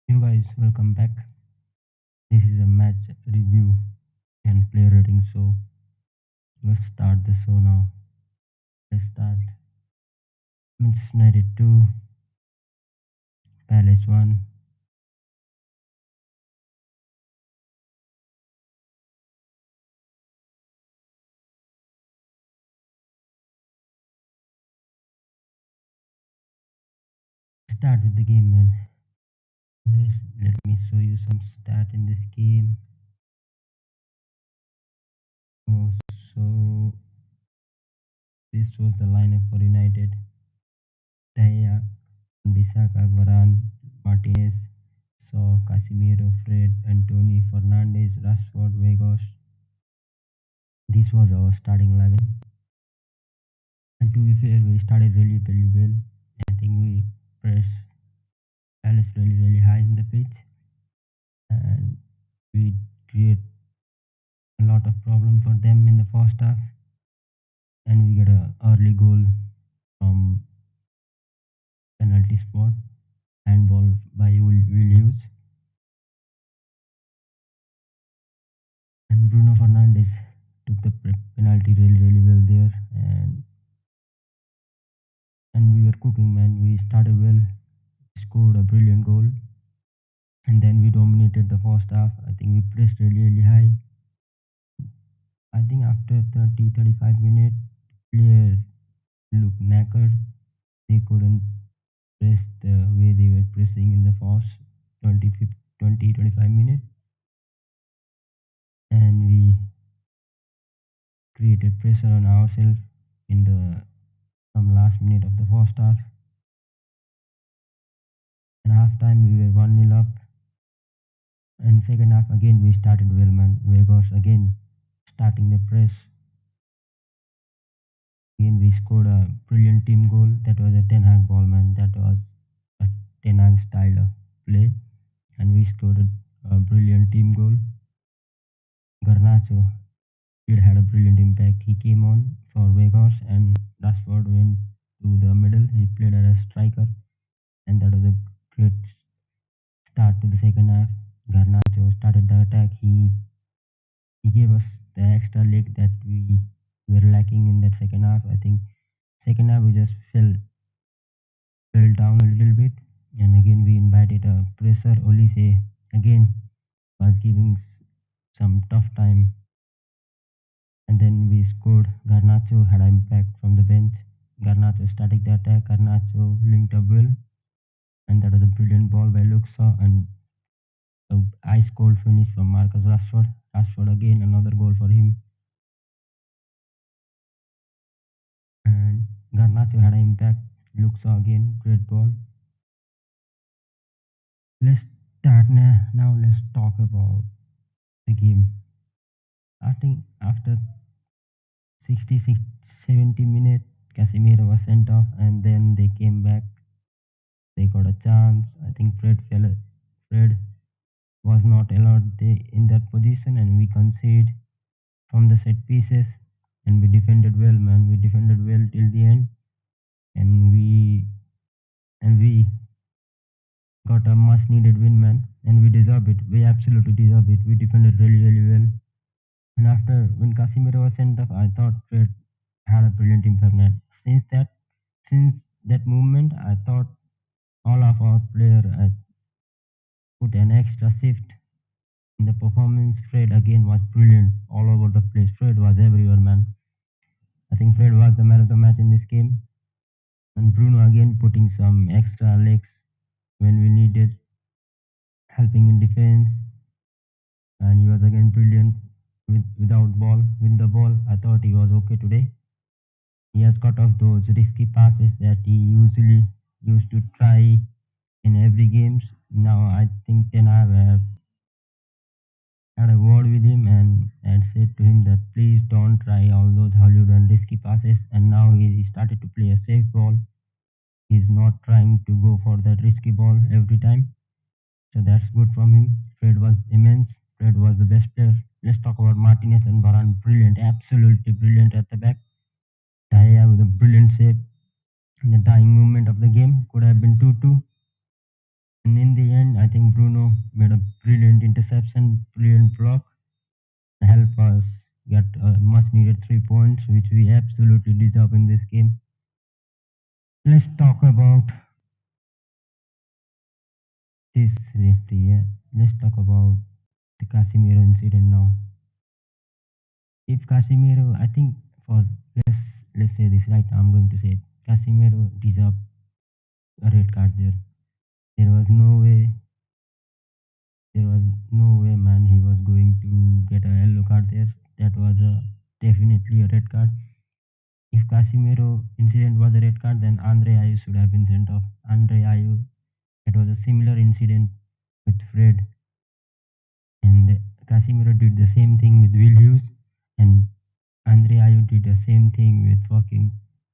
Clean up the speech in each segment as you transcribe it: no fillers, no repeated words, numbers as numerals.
You guys, welcome back. This is a match review and player rating show. Let's start the show now. Let's start. Manchester United 2, Palace 1. Start with the game, man. Let me show you some stat in this game. So this was the lineup for United. Daya, Bissaka, Varane, Martinez, Shaw, Casemiro, Fred, Anthony, Fernandes, Rashford, Vegas. This was our starting 11. And to be fair, we started really well. I think we pressed Palace really high in the pitch, and we create a lot of problem for them in the first half, and we get a early goal from penalty spot, handball by Will Hughes, and Bruno Fernandes took the penalty really well there, and we were cooking, man. We started well, scored a brilliant goal, and then we dominated the first half. I think we pressed really high. I think after 30-35 minutes, players looked knackered. They couldn't press the way they were pressing in the first 20-25 minutes, and we created pressure on ourselves in the some last minute of the first half. And half time we were 1-0 up, and second half again we started well, man. Vegas again starting the press. Again we scored a brilliant team goal. That was a Ten Hag ball, man. That was a Ten Hag style of play, and we scored a brilliant team goal. Garnacho had a brilliant impact. He came on for Vegas, and Rashford went to the middle. He played as a striker, and that was a great start to the second half. Garnacho started the attack. He gave us the extra leg that we were lacking in that second half. I think second half we just fell down a little bit, and again we invited a pressure. Olise again was giving some tough time, and then we scored. Garnacho had an impact from the bench. Garnacho started the attack. Garnacho linked up well, and that was a brilliant ball by Luxa, and a ice cold finish from Marcus Rashford. Rashford again another goal for him, and Garnacho had an impact. Luxa again great ball. Let's start now. Now let's talk about the game. I think after 66 70 minutes, Casemiro was sent off, and then they came back. They got a chance. I think Fred was not allowed in that position, and we conceded from the set pieces, and we defended well, man. We defended well till the end, and we got a much needed win, man, and we deserve it. We absolutely deserve it. We defended really well. And after when Casemiro was sent off, I thought Fred had a brilliant impact, man. Since that moment, I thought all of our players put an extra shift in the performance. Fred again was brilliant all over the place. Fred was everywhere, man. I think Fred was the man of the match in this game. And Bruno again putting some extra legs when we needed, helping in defense. And he was again brilliant without ball. With the ball, I thought he was okay today. He has cut off those risky passes that he usually used to try in every games. Now I think Ten Hag had a word with him and had said to him that please don't try all those Hollywood and risky passes. And now he started to play a safe ball. He's not trying to go for that risky ball every time. So that's good from him. Fred was immense. Fred was the best player. Let's talk about Martinez and Varane. Brilliant, absolutely brilliant at the back. Daya with a brilliant save. In the dying moment of the game, could have been 2-2. And in the end, I think Bruno interception, brilliant block, help us get much needed 3 points, which we absolutely deserve in this game. Let's talk about this referee. Yeah. Let's talk about the Casemiro incident now. If Casemiro, I think for let's say this right now, I'm going to say it. Casemiro deserved a red card there. There was no way, there was no way, man. He was going to get a yellow card there. That was a definitely a red card. If Casemiro incident was a red card, then Andre Ayew should have been sent off. Andre Ayew, it was a similar incident with Fred, and Casemiro did the same thing with Will Hughes, and Andre Ayew did the same thing with fucking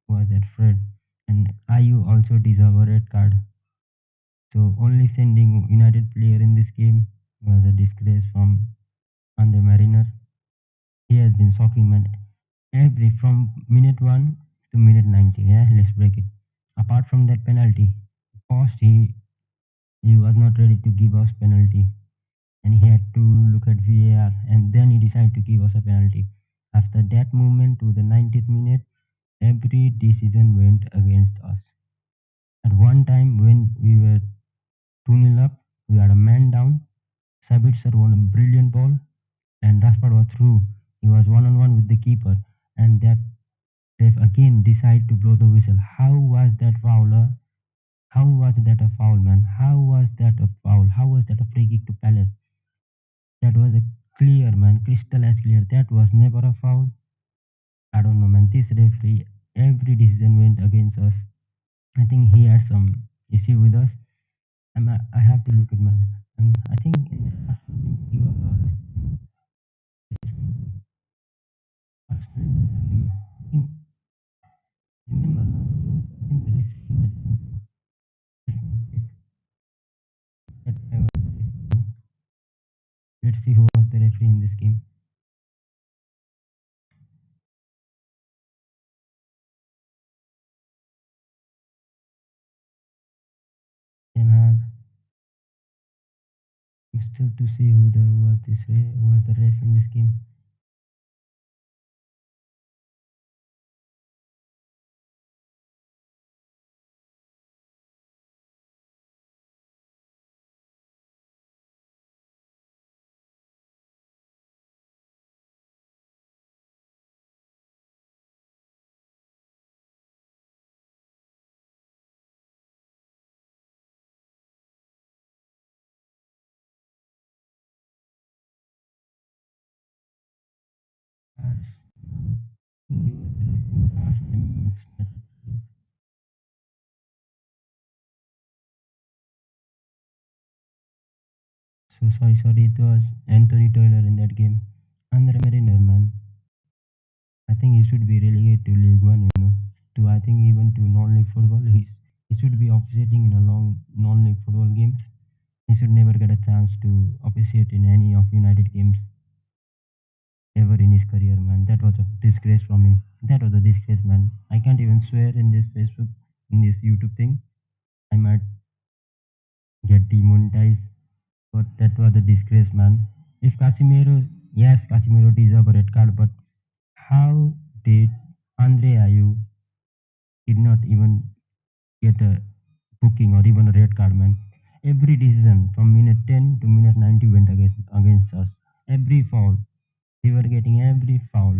was that Fred, and Ayew also deserve a red card. So only sending United player in this game was a disgrace from Andre Mariner. He has been shocking, man. Every from minute 1 to minute 90. Yeah, let's break it. Apart from that penalty, first he was not ready to give us penalty, and he had to look at VAR, and then he decided to give us a penalty. After that movement to the 90th minute, every decision went against us. At one time when we were 2-0 up, we had a man down. Sabitzer won a brilliant ball, and Rashford was through. He was one-on-one with the keeper, and that ref again decided to blow the whistle. How was that foul? How was that a foul, man? How was that a foul? How was that a free kick to Palace? That was a clear, man, crystal as clear. That was never a foul. I don't know, man. This referee, every decision went against us. I think he had some issue with us. I have to look at, man. I think in the last game he was I think remember in the referee that let's see who was the referee in this game. Ten Hag. Still to see who the was the ref in this game. He was the ref in the last 10 minutes. So sorry. It was Anthony Taylor in that game. Andre Mariner, man. I think he should be relegated to League One. To I think even to non-league football. He should be officiating in a long non-league football games. He should never get a chance to officiate in any of United games ever in his career, man. That was a disgrace from him. That was a disgrace, man. I can't even swear in this Facebook, in this YouTube thing. I might get demonetized, but that was a disgrace, man. If Casemiro, yes, Casemiro deserves a red card, but how did Andre Ayew did not even get a booking or even a red card, man? Every decision from minute 10 to minute 90 went against us. Every foul, they were getting every foul,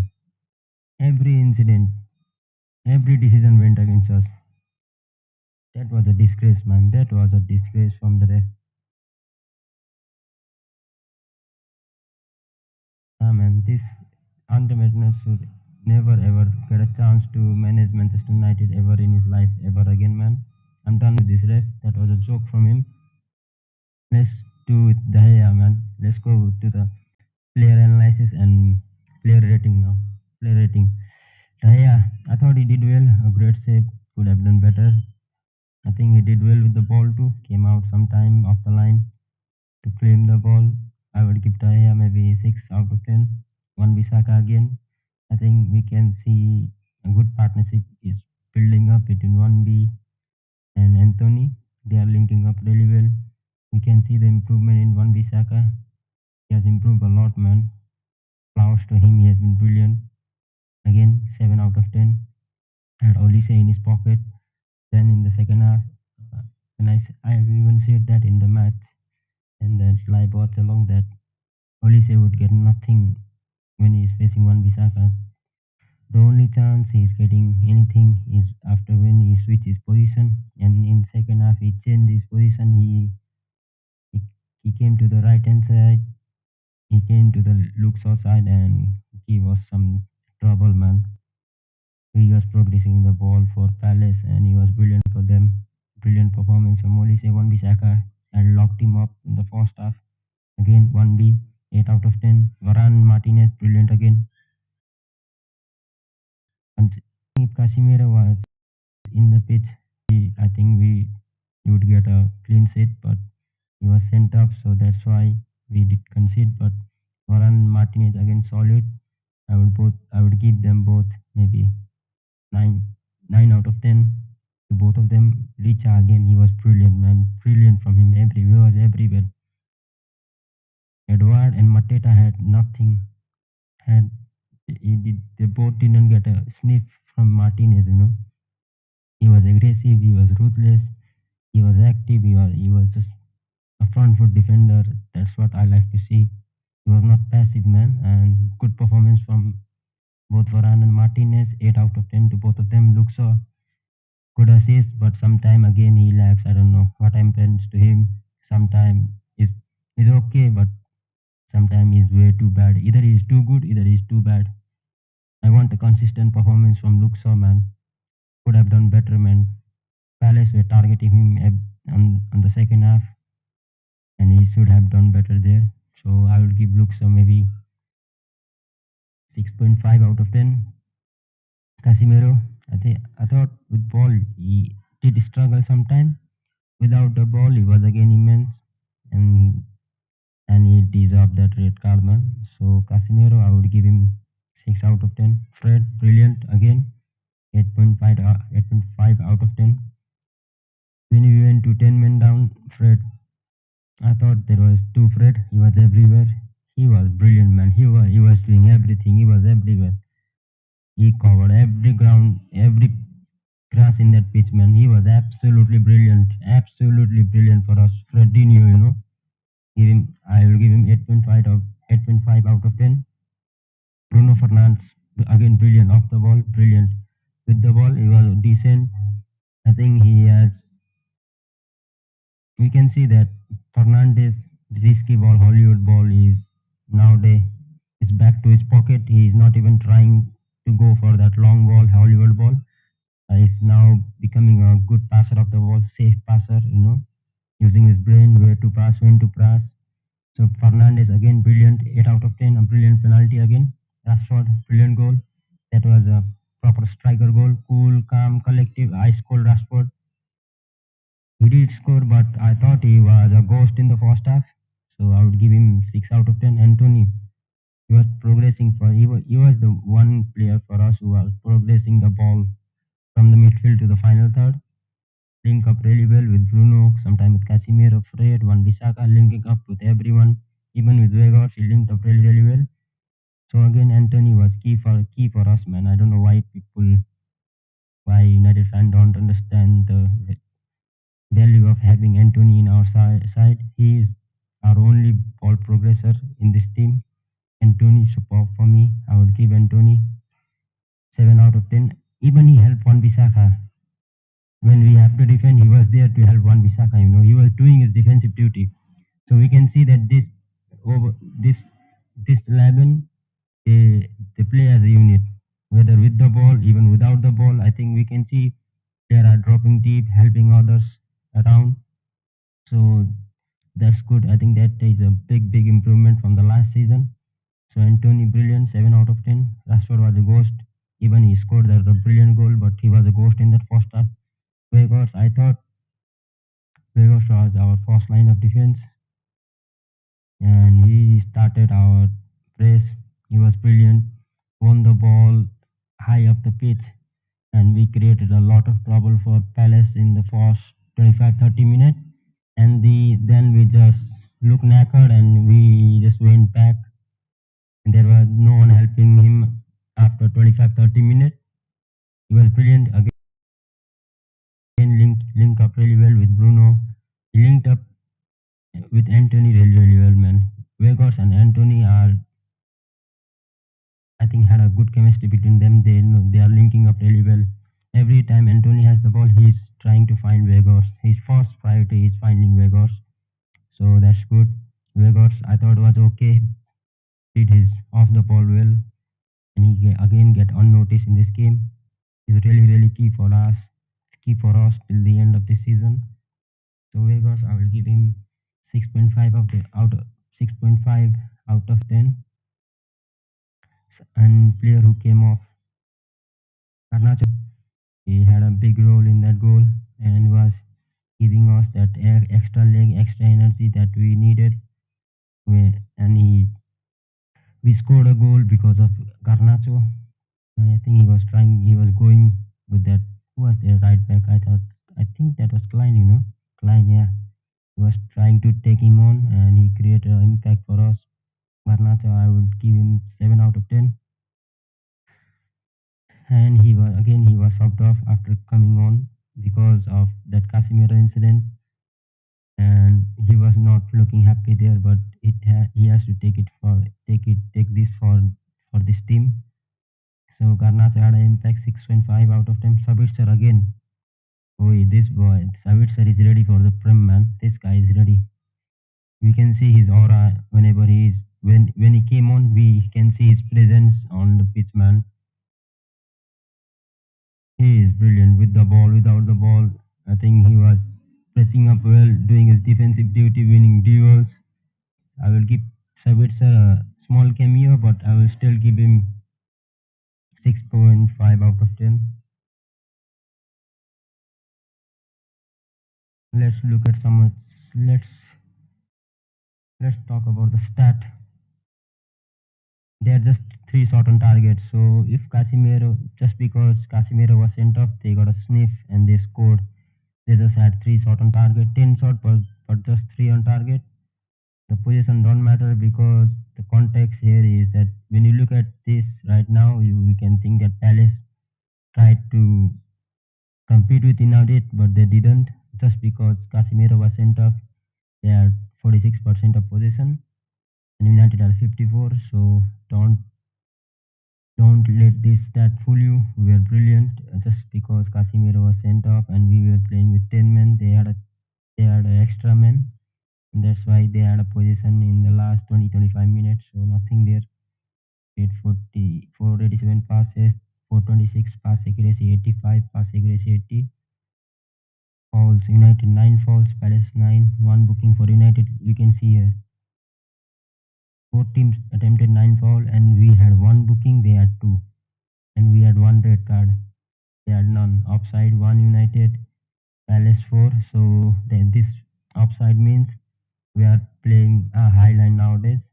every incident, every decision went against us. That was a disgrace, man. That was a disgrace from the ref. Ah, man, this Andre Martinez should never ever get a chance to manage Manchester United ever in his life ever again, man. I'm done with this ref. That was a joke from him. Let's do it the Gea, man. Let's go to the player analysis and player rating now. Player rating. De Gea, I thought he did well. A great save. Could have done better. I think he did well with the ball too. Came out sometime off the line to claim the ball. I would give De Gea maybe 6 out of 10. One Bissaka again. I think we can see a good partnership is building up between 1B and Anthony. They are linking up really well. We can see the improvement in 1 Bissaka. He has improved a lot, man. Flowers to him. He has been brilliant. Again, 7 out of 10. Had Olise in his pocket. Then in the second half, and I even said that in the match and the live watch along that Olise would get nothing when he is facing Wan Bissaka. The only chance he is getting anything is after when he switches position, and in second half he changed his position. He, he came to the right hand side. He came to the Luxor side and he was some trouble, man. He was progressing the ball for Palace and he was brilliant for them. Brilliant performance from Olise. Wan Bissaka had locked him up in the first half. Again, 1B, 8 out of 10. Varane Martinez, brilliant again. And if Casemiro was in the pitch, I think we would get a clean sheet, but he was sent off, so that's why we did concede. But Varane Martinez again solid. I would give them both maybe 9 out of 10 to both of them. Licha again, he was brilliant, man. Brilliant from him everywhere, was everywhere. Edward and Mateta had nothing. Had they both didn't get a sniff from Martinez, you know. He was aggressive, he was ruthless, he was active, he was just a front foot defender. That's what I like to see. He was not passive, man, and good performance from both Varane and Martinez. 8 out of 10 to both of them. Luxor, good assist, but sometime again he lacks. I don't know what happens to him. Sometime is okay, but sometime he's way too bad. Either he's too good, either he's too bad. I want a consistent performance from Luxor, man. Could have done better, man. Palace were targeting him on the second half, and he should have done better there. So I would give Luxor maybe 6.5 out of 10. Casemiro, I thought with ball he did struggle sometime. Without the ball, he was again immense, and he deserved that red card, man. So Casemiro, I would give him 6 out of 10. Fred, brilliant again, 8.5 out of 10. When we went to 10 men down, Fred, I thought there was two Fred. He was everywhere. He was brilliant, man. He was doing everything. He was everywhere. He covered every ground, every grass in that pitch, man. He was absolutely brilliant. Absolutely brilliant for us. Fredinho, you know. I will give him 8.5 out of 10. Bruno Fernandes, again brilliant off the ball, brilliant. With the ball, he was decent. I think we can see that Fernandes risky ball, Hollywood ball is nowadays is back to his pocket. He is not even trying to go for that long ball, Hollywood ball. He's now becoming a good passer of the ball, safe passer, you know, using his brain where to pass, when to pass. So Fernandes again brilliant, 8 out of 10, a brilliant penalty again. Rashford, brilliant goal. That was a proper striker goal, cool, calm, collective, ice cold Rashford. He did score, but I thought he was a ghost in the first half. So I would give him 6 out of 10. Anthony, he was progressing he was the one player for us who was progressing the ball from the midfield to the final third. Link up really well with Bruno, sometimes with Casemiro, Fred, Wan Bissaka, linking up with everyone. Even with Weghorst, he linked up really, really well. So again, Anthony was key for us, man. I don't know why United fans don't understand the value of having Anthony in our side. He is our only ball progressor in this team. Anthony, superb for me. I would give Anthony 7 out of 10. Even he helped Wan Bissaka. When we have to defend, he was there to help Wan Bissaka. You know, he was doing his defensive duty. So we can see that this 11 they play as a unit, whether with the ball, even without the ball. I think we can see they are dropping deep, helping others around. So that's good. I think that is a big improvement from the last season. So Anthony brilliant, 7 out of 10. Rashford was a ghost. Even he scored a brilliant goal, but he was a ghost in that first half. Weghorst, I thought Weghorst was our first line of defense, and he started our press. He was brilliant, won the ball high up the pitch, and we created a lot of trouble for Palace in the first 25-30 minutes. And then we just looked naked, and we just went back. And there was no one helping him after 25-30 minutes. He was brilliant again. Linked up really well with Bruno. He linked up with Anthony really well, man. Vegas and Anthony are, I think, had a good chemistry between them. They know they are linking up really well. Every time Anthony has the ball, he's trying to find Vegas. His first priority is finding Vegas, so that's good. Vegas, I thought was okay. Did his off the ball well, and he again get unnoticed in this game. He's really key for us till the end of this season. So Vegas, I will give him 6.5 of the out of 6.5 out of 10. And player who came off, Garnacho, he had a big role in that goal and was giving us that extra leg, extra energy that we needed. And we scored a goal because of Garnacho. I think he was going with that. Who was their right back? I think that was Klein, Klein, yeah. He was trying to take him on and he created an impact for us. Garnacho, I would give him 7 out of 10. And he was subbed off after coming on because of that Casemiro incident, and he was not looking happy there. But he has to take this for this team. So Garnacho had an impact 6.5 out of 10. Sabitzer again. Oh, this boy Sabitzer is ready for the Prem, man. This guy is ready. We can see his aura whenever when he came on. We can see his presence on the pitch, man. He is brilliant with the ball, without the ball. I think he was pressing up well, doing his defensive duty, winning duels. I will give Sabitzer a small cameo, but I will still give him 6.5 out of 10. Let's look at let's talk about the stat. They are just 3 shot on target. So if Casemiro, just because Casemiro was sent off, they got a sniff and they scored. They just had 3 shot on target, 10 shot, but just 3 on target. The position don't matter because the context here is that when you look at this right now, you can think that Palace tried to compete with United, but they didn't. Just because Casemiro was sent off, they had 46% of possession, and United are 54. So don't let this stat fool you. We were brilliant just because Casemiro was sent off and we were playing with 10 men. They had an extra men, and that's why they had a position in the last 20-25 minutes. So nothing there. 487 passes, 426 pass accuracy, 85 pass accuracy, 80 fouls. United 9 fouls, Palace 9. 1 booking for United. You can see here. 4 teams attempted 9 foul and we had 1 booking, they had 2. And we had 1 red card. They had none. Offside 1 United, Palace 4. So this offside means we are playing a high line nowadays.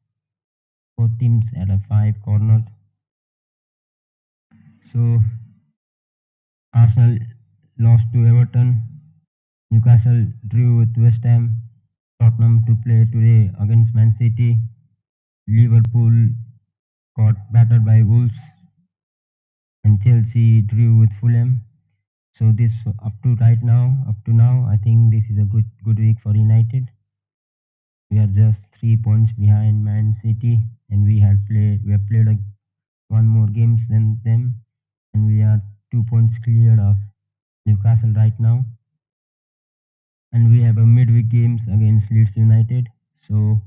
4 teams at a 5 corner. So Arsenal lost to Everton. Newcastle drew with West Ham. Tottenham to play today against Man City. Liverpool got battered by Wolves, and Chelsea drew with Fulham. So this up to now, I think this is a good week for United. We are just 3 points behind Man City, and we have played one more games than them, and we are 2 points cleared of Newcastle right now. And we have a midweek games against Leeds United. So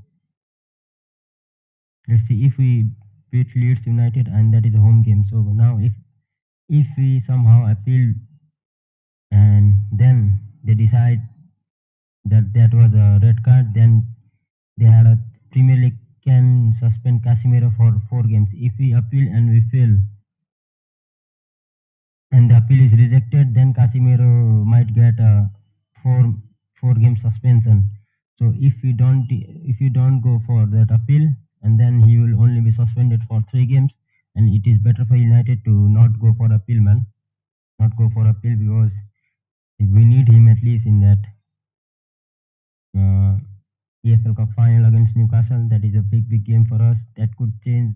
let's see if we beat Leeds United, and that is a home game. So now if we somehow appeal and then they decide that was a red card, then they had a Premier League can suspend Casemiro for 4 games. If we appeal and we fail and the appeal is rejected, then Casemiro might get a 4 game suspension. So if you don't go for that appeal, and then he will only be suspended for 3 games, and it is better for United to not go for appeal, man. Not go for appeal because we need him at least in that EFL Cup final against Newcastle. That is a big game for us. That could change.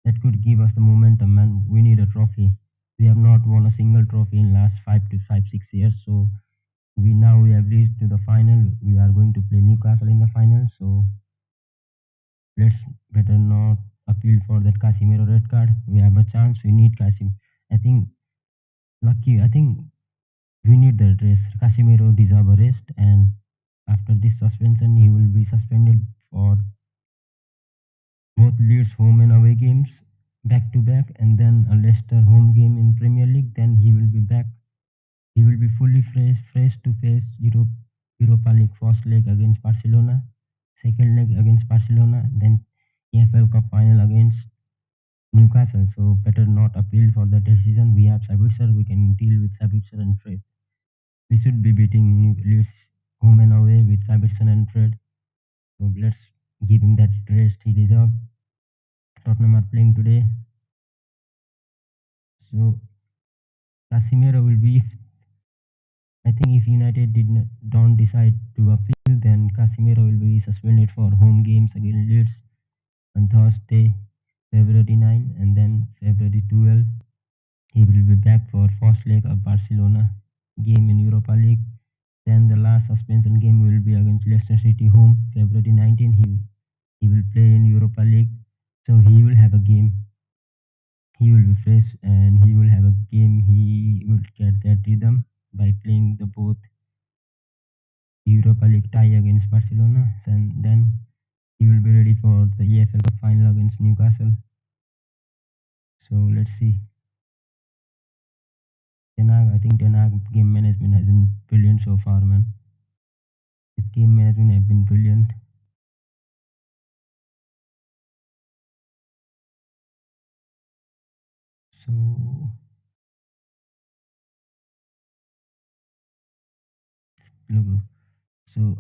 That could give us the momentum, and we need a trophy. We have not won a single trophy in last 5 to 6 years. So we have reached to the final. We are going to play Newcastle in the final. So let's better not appeal for that Casemiro red card. We have a chance. We need Casim. I think lucky. I think we need that rest. Casemiro deserve a rest, and after this suspension, he will be suspended for both Leeds home and away games back to back, and then a Leicester home game in Premier League. Then he will be back. He will be fully fresh to face Europa League first leg against Barcelona, second leg against Barcelona, then EFL Cup final against Newcastle. So better not appeal for the decision. We have Sabitzer. We can deal with Sabitzer and Fred. We should be beating Leeds home and away with Sabitzer and Fred. So let's give him that rest he deserves. Tottenham are playing today. So Casemiro will be. I think if United don't decide to appeal, then Casemiro will be suspended for home games against Leeds on Thursday, February 9, and then February 12. He will be back for first leg of Barcelona game in Europa League. Then the last suspension game will be against Leicester City home, February 19. He will play in Europa League, so he will have a game. He will be fresh and he will have a game. He will get that rhythm by playing the both Europa League tie against Barcelona, and then he will be ready for the EFL Cup final against Newcastle. So let's see. I think Ten Hag game management has been brilliant so far, man. His game management have been brilliant. So look, so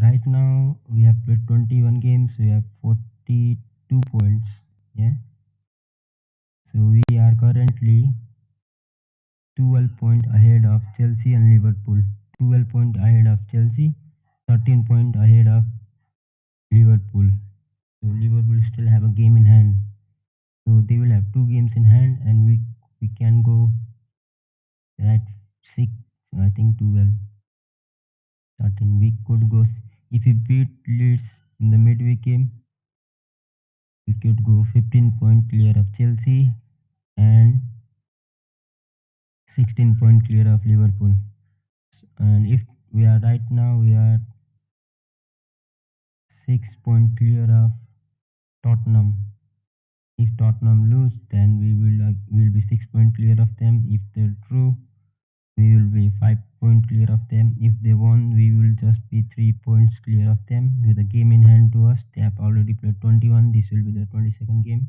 right now we have played 21 games. We have 42 points. Yeah. So we are currently 12 points ahead of Chelsea and Liverpool. 12 points ahead of Chelsea, 13 points ahead of Liverpool. So Liverpool still have a game in hand. So they will have two games in hand, and we can go at 6. I think 12, 13. We could go if we beat Leeds in the midweek game. We could go 15 point clear of Chelsea and 16 point clear of Liverpool. And if we are right now, we are 6 point clear of Tottenham. If Tottenham lose, then we will be 6 point clear of them. If they draw, we will be 5 point clear of them. If they won, we will just be 3 points clear of them with a game in hand to us. They have already played 21. This will be their 22nd game.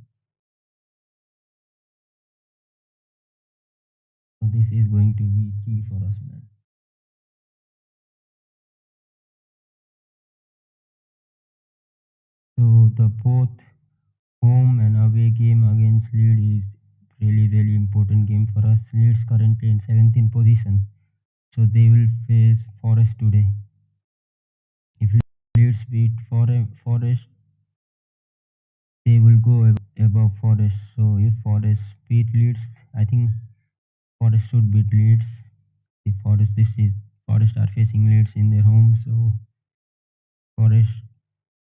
So this is going to be key for us, man. So the both home and away game against Leeds is really important game for us. Leeds currently in 17th position, so they will face Forest today. If Leeds beat Forest, they will go above Forest. So if Forest beat Leeds, I think Forest should beat Leeds. If Forest are facing Leeds in their home, so Forest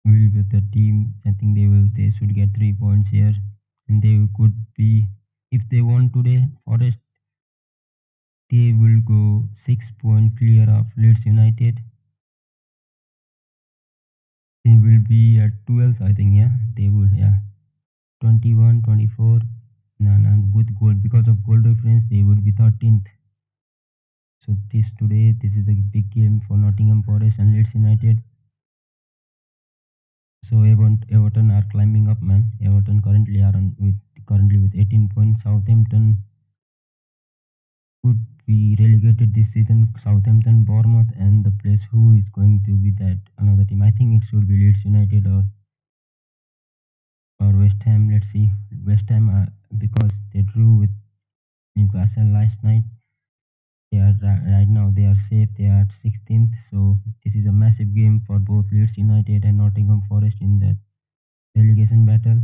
will with the team. I think they should get 3 points here, and they could be, if they won today, Forest, they will go 6 point clear of Leeds United. They will be at 12th, I think. Yeah, they will. Yeah, 21, 24. No, with goal, because of goal difference, they would be 13th. So this is the big game for Nottingham Forest and Leeds United. So Everton are climbing up, man. Everton currently with 18 points. Southampton could be relegated this season. Southampton, Bournemouth, and the place who is going to be that another team. I think it should be Leeds United or West Ham. Let's see. West Ham because they drew with Newcastle last night. Right now now they are safe. They are at 16th. So this is a massive game for both Leeds United and Nottingham Forest in that relegation battle.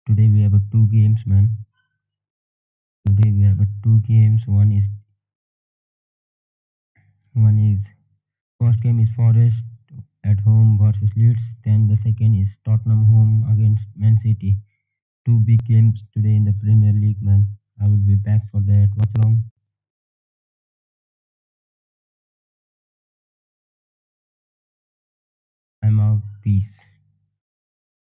Today we have two games, man. Today we have two games. One is first game is Forest at home versus Leeds. Then the second is Tottenham home against Man City. Two big games today in the Premier League, man. I will be back for that. Watch along. I'm out. Peace.